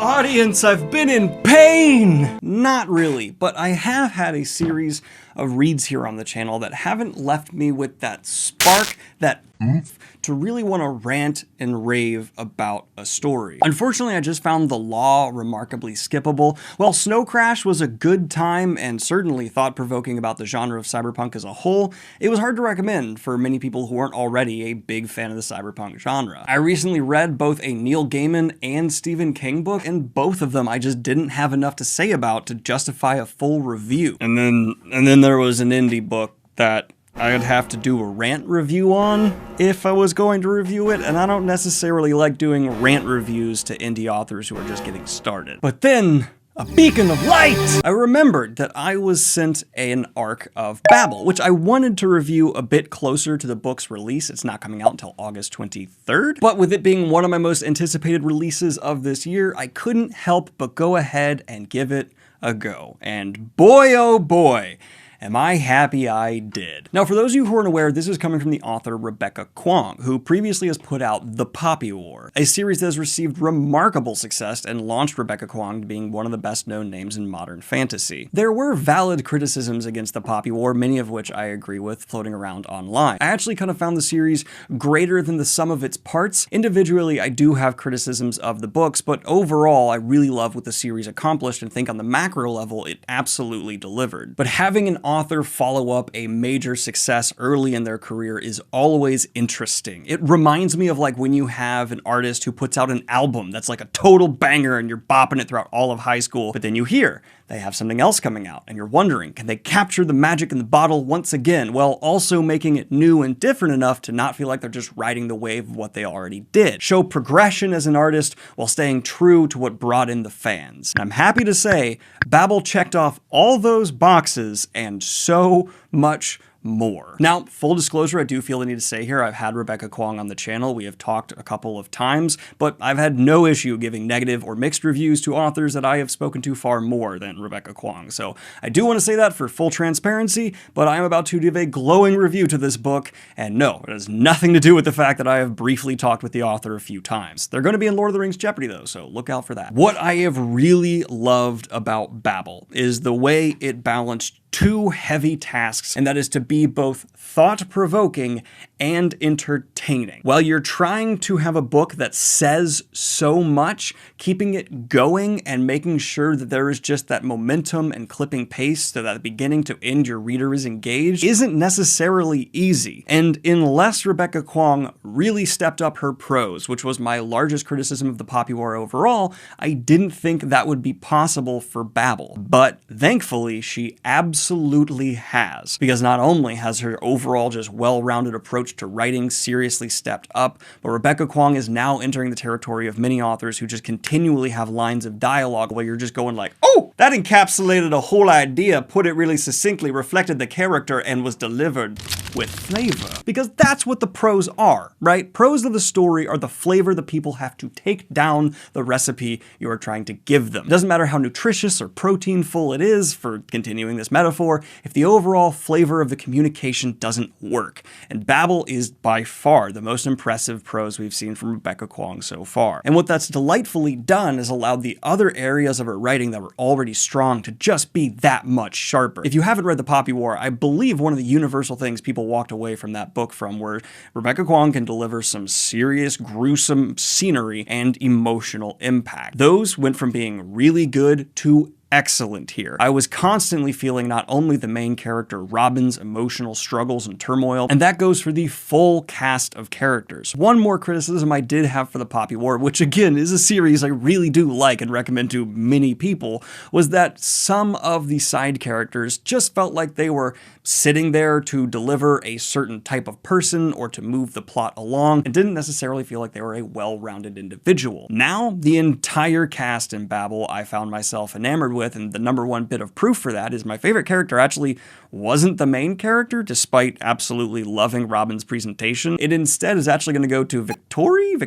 Audience, I've been in pain! Not really, but I have had a series of reads here on the channel that haven't left me with that spark, that oomph, to really want to rant and rave about a story. Unfortunately, I just found The Law remarkably skippable. While Snow Crash was a good time and certainly thought-provoking about the genre of cyberpunk as a whole, it was hard to recommend for many people who aren't already a big fan of the cyberpunk genre. I recently read both a Neil Gaiman and Stephen King book, and both of them I just didn't have enough to say about to justify a full review. And then there was an indie book that I'd have to do a rant review on if I was going to review it, and I don't necessarily like doing rant reviews to indie authors who are just getting started. But then, a beacon of light! I remembered that I was sent an arc of Babel, which I wanted to review a bit closer to the book's release. It's not coming out until August 23rd, but with it being one of my most anticipated releases of this year, I couldn't help but go ahead and give it a go. And boy, oh boy, am I happy I did. Now, for those of you who aren't aware, this is coming from the author Rebecca Kuang, who previously has put out The Poppy War, a series that has received remarkable success and launched Rebecca Kuang to being one of the best-known names in modern fantasy. There were valid criticisms against The Poppy War, many of which I agree with, floating around online. I actually kind of found the series greater than the sum of its parts. Individually, I do have criticisms of the books, but overall, I really love what the series accomplished and think on the macro level, it absolutely delivered. But having an author follow up a major success early in their career is always interesting. It reminds me of like when you have an artist who puts out an album that's like a total banger and you're bopping it throughout all of high school, but then you hear they have something else coming out and you're wondering, can they capture the magic in the bottle once again, while also making it new and different enough to not feel like they're just riding the wave of what they already did. Show progression as an artist while staying true to what brought in the fans. And I'm happy to say Babel checked off all those boxes and so much more. Now, full disclosure, I do feel the need to say here, I've had Rebecca Kuang on the channel. We have talked a couple of times, but I've had no issue giving negative or mixed reviews to authors that I have spoken to far more than Rebecca Kuang. So I do want to say that for full transparency, but I am about to give a glowing review to this book, and no, it has nothing to do with the fact that I have briefly talked with the author a few times. They're going to be in Lord of the Rings Jeopardy though, so look out for that. What I have really loved about Babel is the way it balanced two heavy tasks, and that is to be both thought-provoking and entertaining. While you're trying to have a book that says so much, keeping it going and making sure that there is just that momentum and clipping pace so that the beginning to end your reader is engaged isn't necessarily easy. And unless Rebecca Kuang really stepped up her prose, which was my largest criticism of The Poppy War overall, I didn't think that would be possible for Babel. But thankfully, she absolutely has, because not only has her overall just well-rounded approach to writing seriously stepped up, but Rebecca Kuang is now entering the territory of many authors who just continually have lines of dialogue where you're just going like, oh, that encapsulated a whole idea, put it really succinctly, reflected the character, and was delivered with flavor. Because that's what the prose are, right? Prose of the story are the flavor the people have to take down the recipe you are trying to give them. It doesn't matter how nutritious or protein-full it is, for continuing this metaphor, if the overall flavor of the communication doesn't work. And Babel is by far the most impressive prose we've seen from Rebecca Kuang so far. And what that's delightfully done is allowed the other areas of her writing that were already strong to just be that much sharper. If you haven't read The Poppy War, I believe one of the universal things people walked away from that book from were Rebecca Kuang can deliver some serious, gruesome scenery and emotional impact. Those went from being really good to excellent here. I was constantly feeling not only the main character Robin's emotional struggles and turmoil, and that goes for the full cast of characters. One more criticism I did have for The Poppy War, which again is a series I really do like and recommend to many people, was that some of the side characters just felt like they were sitting there to deliver a certain type of person or to move the plot along, and didn't necessarily feel like they were a well-rounded individual. Now, the entire cast in Babel I found myself enamored with with, and the number one bit of proof for that is my favorite character actually wasn't the main character, despite absolutely loving Robin's presentation. It instead is actually going to go to Victoria,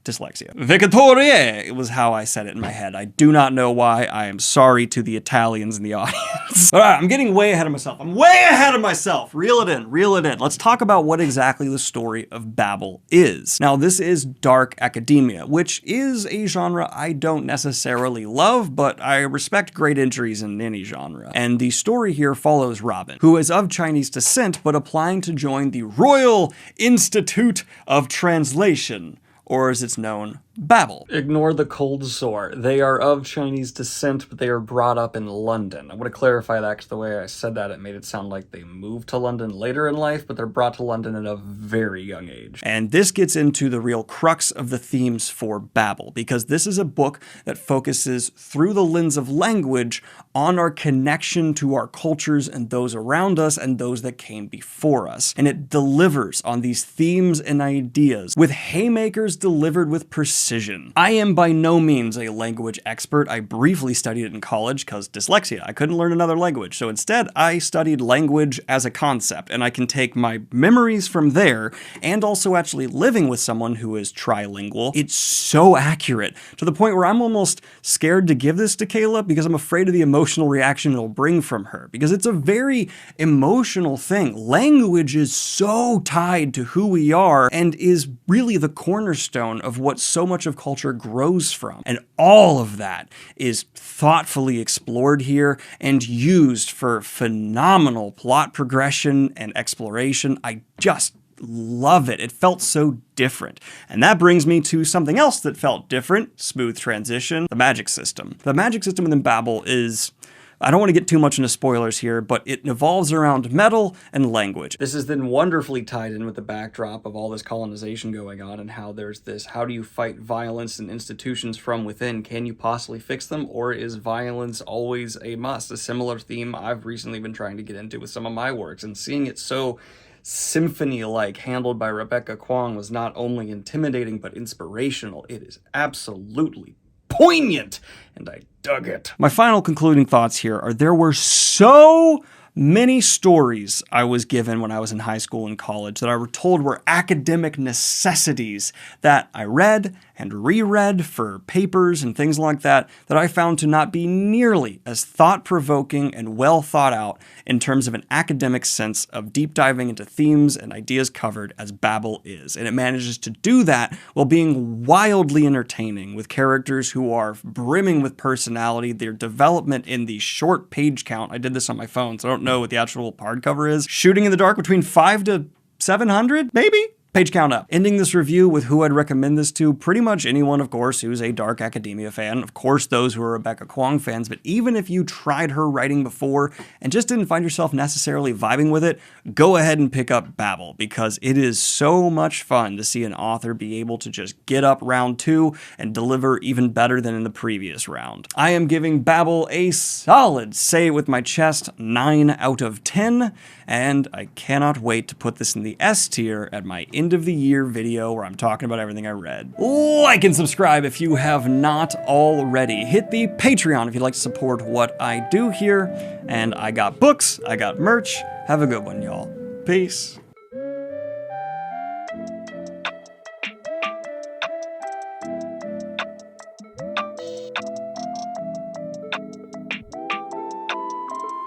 dyslexia. Victoria was how I said it in my head. I do not know why. I am sorry to the Italians in the audience. All right, I'm getting way ahead of myself. I'm way ahead of myself. Reel it in, reel it in. Let's talk about what exactly the story of Babel is. Now, this is dark academia, which is a genre I don't necessarily love, but I respect great entries in any genre. And the story here follows Robin, who is of Chinese descent, but applying to join the Royal Institute of Translation, or as it's known, Babel. Ignore the cold sore. They are of Chinese descent, but they are brought up in London. I want to clarify that because the way I said that, it made it sound like they moved to London later in life, but they're brought to London at a very young age. And this gets into the real crux of the themes for Babel, because this is a book that focuses through the lens of language on our connection to our cultures and those around us and those that came before us. And it delivers on these themes and ideas with haymakers delivered with precision. I am by no means a language expert. I briefly studied it in college because dyslexia. I couldn't learn another language. So instead, I studied language as a concept, and I can take my memories from there and also actually living with someone who is trilingual. It's so accurate to the point where I'm almost scared to give this to Kayla because I'm afraid of the emotional reaction it'll bring from her, because it's a very emotional thing. Language is so tied to who we are and is really the cornerstone of what so much of culture grows from. And all of that is thoughtfully explored here and used for phenomenal plot progression and exploration. I just love it. It felt so different. And that brings me to something else that felt different. Smooth transition. The magic system. The magic system within Babel is, I don't want to get too much into spoilers here, but it evolves around metal and language. This is then wonderfully tied in with the backdrop of all this colonization going on and how there's this, how do you fight violence and institutions from within? Can you possibly fix them, or is violence always a must? A similar theme I've recently been trying to get into with some of my works, and seeing it so symphony-like handled by Rebecca Kuang was not only intimidating but inspirational. It is absolutely poignant, and I dug it. My final concluding thoughts here are there were so many stories I was given when I was in high school and college that I were told were academic necessities that I read and reread for papers and things like that, that I found to not be nearly as thought-provoking and well thought out in terms of an academic sense of deep diving into themes and ideas covered as Babel is. And it manages to do that while being wildly entertaining with characters who are brimming with personality, their development in the short page count. I did this on my phone, so I don't know what the actual hardcover is. Shooting in the dark between 500 to 700, maybe? Page count up. Ending this review with who I'd recommend this to. Pretty much anyone, of course, who's a dark academia fan. Of course, those who are Rebecca Kuang fans. But even if you tried her writing before and just didn't find yourself necessarily vibing with it, go ahead and pick up Babel, because it is so much fun to see an author be able to just get up round 2 and deliver even better than in the previous round. I am giving Babel a solid, say it with my chest, 9 out of 10. And I cannot wait to put this in the S tier at my end of the year video where I'm talking about everything I read. Like and subscribe if you have not already. Hit the Patreon if you'd like to support what I do here. And I got books, I got merch. Have a good one, y'all. Peace.